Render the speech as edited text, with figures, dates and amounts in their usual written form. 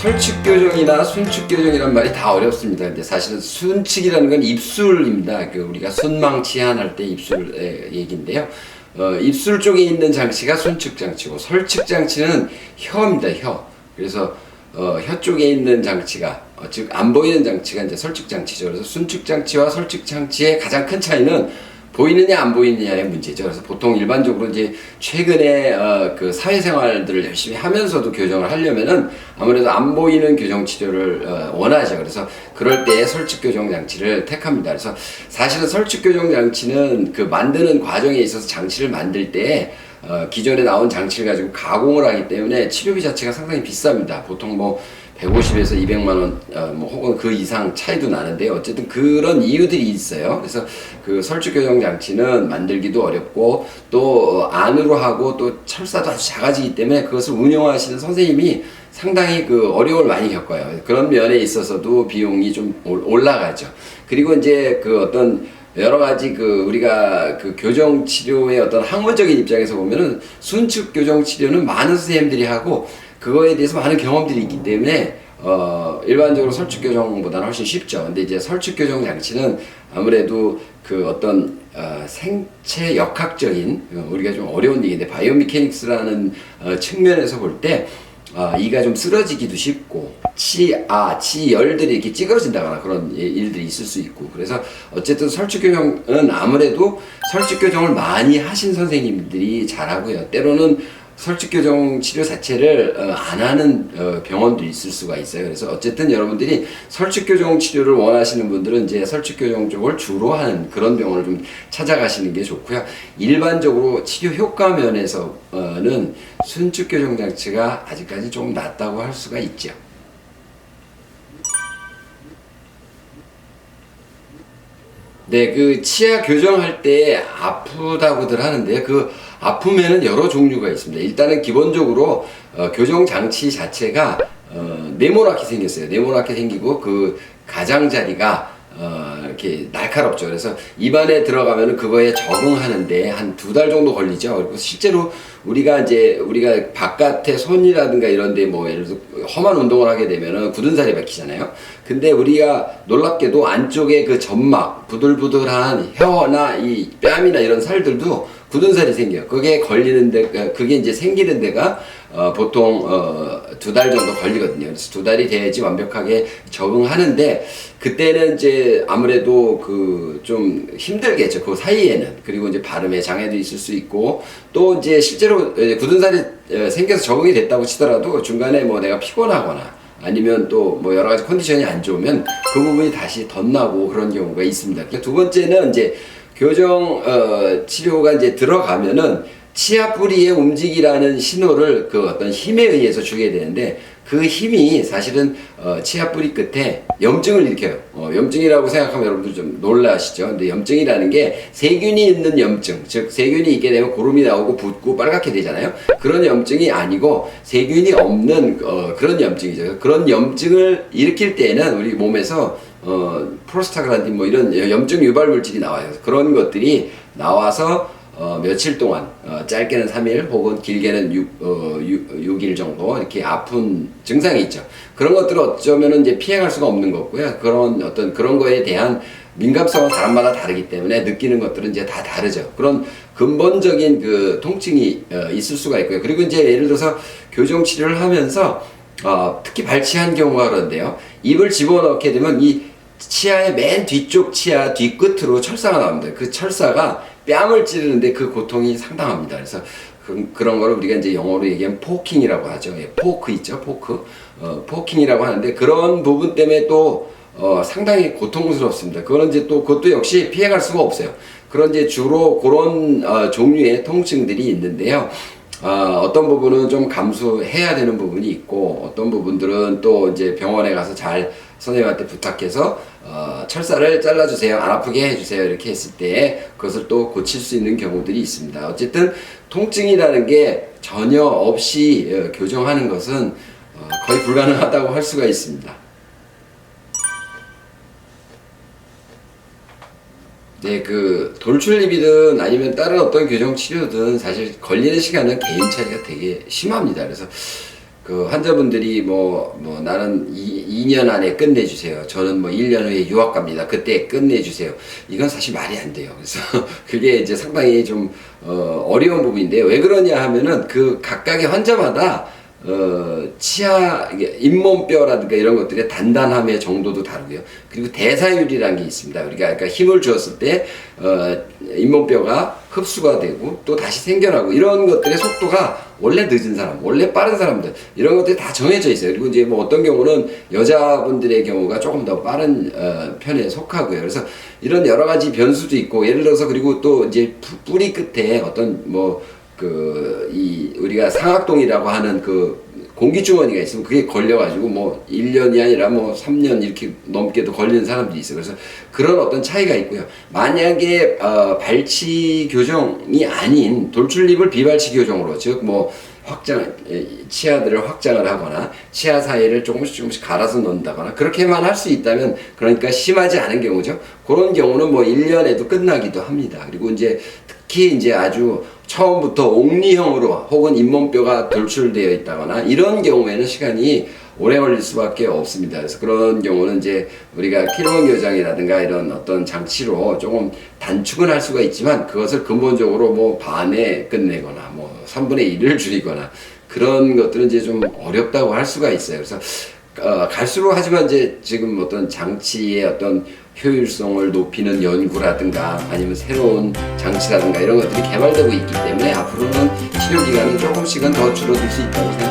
설측 교정이나 순측 교정이란 말이 다 어렵습니다. 근데 사실은 순측이라는 건 입술입니다. 우리가 순망 치환할 때 입술 얘기인데요. 입술 쪽에 있는 장치가 순측 장치고, 설측 장치는 혀입니다. 혀. 그래서 혀 쪽에 있는 장치가 즉 안 보이는 장치가 이제 설측 장치죠. 그래서 순측 장치와 설측 장치의 가장 큰 차이는 보이느냐 안 보이느냐의 문제죠. 그래서 보통 일반적으로 이제 최근에 그 사회생활들을 열심히 하면서도 교정을 하려면은 아무래도 안 보이는 교정 치료를 원하죠. 그래서 그럴 때 설측 교정 장치를 택합니다. 그래서 사실은 설측 교정 장치는 그 만드는 과정에 있어서 장치를 만들 때 기존에 나온 장치를 가지고 가공을 하기 때문에 치료비 자체가 상당히 비쌉니다. 보통 뭐 150에서 200만 원, 뭐 혹은 그 이상 차이도 나는데요. 어쨌든 그런 이유들이 있어요. 그래서 그 설측 교정 장치는 만들기도 어렵고 또 안으로 하고 또 철사도 아주 작아지기 때문에 그것을 운영하시는 선생님이 상당히 그 어려움을 많이 겪어요. 그런 면에 있어서도 비용이 좀 올라가죠. 그리고 이제 그 어떤 여러 가지 그 우리가 그 교정 치료의 어떤 학문적인 입장에서 보면은 순측 교정 치료는 많은 선생님들이 하고 그거에 대해서 많은 경험들이 있기 때문에 일반적으로 설측 교정보다는 훨씬 쉽죠. 근데 이제 설측 교정 장치는 아무래도 그 어떤 생체 역학적인 우리가 좀 어려운 얘기인데 바이오미케닉스라는 측면에서 볼 때 이가 좀 쓰러지기도 쉽고 치열들이 이렇게 찌그러진다거나 그런 일들이 있을 수 있고, 그래서 어쨌든 설측 교정은 아무래도 설측 교정을 많이 하신 선생님들이 잘하고요. 때로는 설측 교정 치료 자체를 안 하는 병원들이 있을 수가 있어요. 그래서 어쨌든 여러분들이 설측 교정 치료를 원하시는 분들은 이제 설측 교정 쪽을 주로 하는 그런 병원을 좀 찾아가시는 게 좋고요. 일반적으로 치료 효과 면에서는 순측 교정 장치가 아직까지 좀 낫다고 할 수가 있죠. 네, 그 치아 교정할 때 아프다고들 하는데요. 그 아프면은 여러 종류가 있습니다. 일단은 기본적으로 교정 장치 자체가 네모나게 생겼어요. 네모나게 생기고 그 가장자리가 이렇게 날카롭죠. 그래서 입안에 들어가면은 그거에 적응하는데 한 2달 정도 걸리죠. 그리고 실제로 우리가 바깥에 손이라든가 이런데 뭐 예를 들어 험한 운동을 하게 되면은 굳은 살이 박히잖아요. 근데 우리가 놀랍게도 안쪽에 그 점막, 부들부들한 혀나 이 뺨이나 이런 살들도 굳은 살이 생겨요. 그게 그게 이제 생기는 데가 보통 2달 정도 걸리거든요. 그래서 2달이 돼야지 완벽하게 적응하는데, 그때는 이제 아무래도 그 좀 힘들겠죠. 그 사이에는. 그리고 이제 발음에 장애도 있을 수 있고, 또 이제 실제로 굳은 살이 생겨서 적응이 됐다고 치더라도 중간에 뭐 내가 피곤하거나 아니면 또 뭐 여러 가지 컨디션이 안 좋으면 그 부분이 다시 덧나고 그런 경우가 있습니다. 두 번째는 이제 교정 치료가 이제 들어가면은 치아 뿌리의 움직이라는 신호를 그 어떤 힘에 의해서 주게 되는데, 그 힘이 사실은 치아 뿌리 끝에 염증을 일으켜요. 염증이라고 생각하면 여러분들 좀 놀라시죠. 근데 염증이라는 게 세균이 있는 염증, 즉 세균이 있게 되면 고름이 나오고 붓고 빨갛게 되잖아요. 그런 염증이 아니고 세균이 없는 그런 염증이죠. 그런 염증을 일으킬 때에는 우리 몸에서 프로스타글란딘 뭐 이런 염증 유발 물질이 나와요. 그런 것들이 나와서 며칠 동안 짧게는 3일 혹은 길게는 6일 정도 이렇게 아픈 증상이 있죠. 그런 것들을 어쩌면은 이제 피해갈 수가 없는 거고요. 그런 거에 대한 민감성은 사람마다 다르기 때문에 느끼는 것들은 이제 다 다르죠. 그런 근본적인 그 통증이 있을 수가 있고요. 그리고 이제 예를 들어서 교정 치료를 하면서 특히 발치한 경우가 그런데요. 입을 집어넣게 되면 이 치아의 맨 뒤쪽 치아 뒤끝으로 철사가 나옵니다. 그 철사가 뺨을 찌르는데 그 고통이 상당합니다. 그래서 그런 거를 우리가 이제 영어로 얘기하면 포킹이라고 하죠. 포크 있죠, 포크. 포킹이라고 하는데 그런 부분 때문에 또 상당히 고통스럽습니다. 그거는 이제 또 그것도 역시 피해갈 수가 없어요. 그런 이제 주로 그런 종류의 통증들이 있는데요. 어떤 부분은 좀 감수해야 되는 부분이 있고, 어떤 부분들은 또 이제 병원에 가서 잘 선생님한테 부탁해서 철사를 잘라주세요, 안 아프게 해주세요 이렇게 했을 때 그것을 또 고칠 수 있는 경우들이 있습니다. 어쨌든 통증이라는 게 전혀 없이 교정하는 것은 거의 불가능하다고 할 수가 있습니다. 네, 그 돌출입이든 아니면 다른 어떤 교정 치료든 사실 걸리는 시간은 개인 차이가 되게 심합니다. 그래서 그 환자분들이 나는 2년 안에 끝내주세요. 저는 1년 후에 유학 갑니다. 그때 끝내주세요. 이건 사실 말이 안 돼요. 그래서 그게 이제 상당히 좀 어려운 부분인데 왜 그러냐 하면은 그 각각의 환자마다 치아, 잇몸뼈라든가 이런 것들의 단단함의 정도도 다르고요. 그리고 대사율이라는 게 있습니다. 우리가 그러니까 힘을 주었을 때, 잇몸뼈가 흡수가 되고 또 다시 생겨나고 이런 것들의 속도가 원래 늦은 사람, 원래 빠른 사람들, 이런 것들이 다 정해져 있어요. 그리고 이제 어떤 경우는 여자분들의 경우가 조금 더 빠른 편에 속하고요. 그래서 이런 여러 가지 변수도 있고, 예를 들어서 그리고 또 이제 뿌리 끝에 어떤 우리가 상악동이라고 하는 그 공기주머니가 있으면 그게 걸려가지고 1년이 아니라 3년 이렇게 넘게도 걸리는 사람들이 있어요. 그래서 그런 어떤 차이가 있고요. 만약에 발치 교정이 아닌 돌출입을 비발치 교정으로, 즉 치아들을 확장을 하거나 치아 사이를 조금씩 갈아서 넣는다거나 그렇게만 할 수 있다면, 그러니까 심하지 않은 경우죠. 그런 경우는 1년에도 끝나기도 합니다. 그리고 이제 특히 이제 아주 처음부터 옥리형으로 혹은 잇몸뼈가 돌출되어 있다거나 이런 경우에는 시간이 오래 걸릴 수밖에 없습니다. 그래서 그런 경우는 이제 우리가 키로원 교정이라든가 이런 어떤 장치로 조금 단축은 할 수가 있지만, 그것을 근본적으로 반에 끝내거나 3분의 1을 줄이거나 그런 것들은 이제 좀 어렵다고 할 수가 있어요. 그래서 갈수록, 하지만 이제 지금 어떤 장치의 어떤 효율성을 높이는 연구라든가 아니면 새로운 장치라든가 이런 것들이 개발되고 있기 때문에 앞으로는 치료 기간은 조금씩은 더 줄어들 수 있다고 생각합니다.